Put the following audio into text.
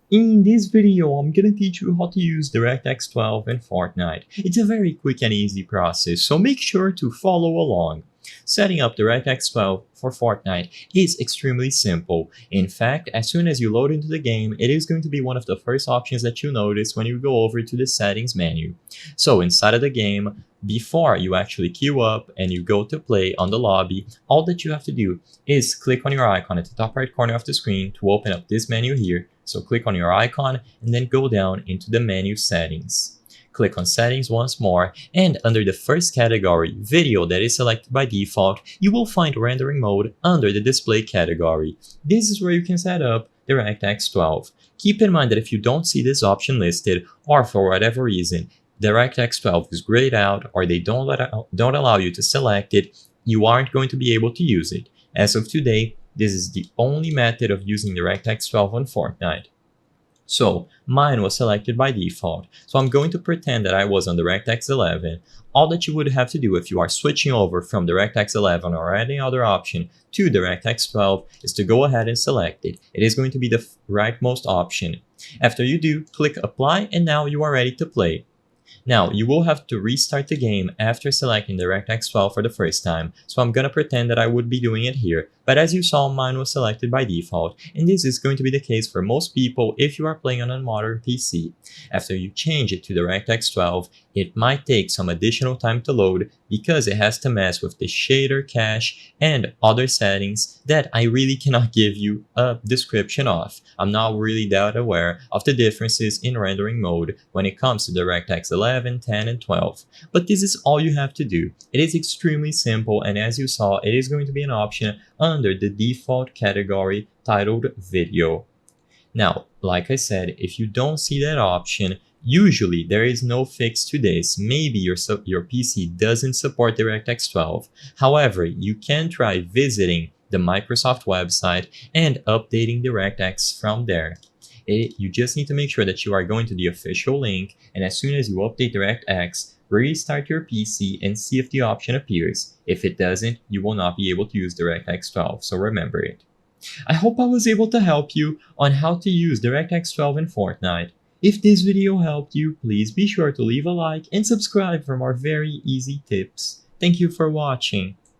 In this video, I'm gonna teach you how to use DirectX 12 in Fortnite. It's a very quick and easy process, so make sure to follow along. Setting up DirectX 12 for Fortnite is extremely simple. In fact, as soon as you load into the game, it is going to be one of the first options that you notice when you go over to the settings menu. So inside of the game, before you actually queue up and you go to play on the lobby, all that you have to do is click on your icon at the top right corner of the screen to open up this menu here. So click on your icon and then go down into the menu settings. Click on settings once more, and under the first category, video, that is selected by default, you will find rendering mode under the display category. This is where you can set up DirectX 12. Keep in mind that if you don't see this option listed, or for whatever reason, DirectX 12 is grayed out or they don't allow you to select it, you aren't going to be able to use it. As of today, this is the only method of using DirectX 12 on Fortnite. So mine was selected by default, so I'm going to pretend that I was on DirectX 11. All that you would have to do if you are switching over from DirectX 11 or any other option to DirectX 12 is to go ahead and select it. It is going to be the rightmost option. After you do, click apply, and now you are ready to play. Now, you will have to restart the game after selecting DirectX 12 for the first time, so I'm gonna pretend that I would be doing it here, but as you saw, mine was selected by default, and this is going to be the case for most people if you are playing on a modern PC. After you change it to DirectX 12, it might take some additional time to load because it has to mess with the shader cache and other settings that I really cannot give you a description of. I'm not really that aware of the differences in rendering mode when it comes to DirectX 11, 10, and 12. But this is all you have to do. It is extremely simple, and as you saw, it is going to be an option under the default category titled Video. Now, like I said, if you don't see that option, usually there is no fix to this. Maybe your PC doesn't support DirectX 12. However, you can try visiting the Microsoft website and updating DirectX from there. You just need to make sure that you are going to the official link, and as soon as you update DirectX, restart your PC and see if the option appears. If it doesn't, you will not be able to use DirectX 12, so remember it. I hope I was able to help you on how to use DirectX 12 in Fortnite. If this video helped you, please be sure to leave a like and subscribe for more very easy tips. Thank you for watching.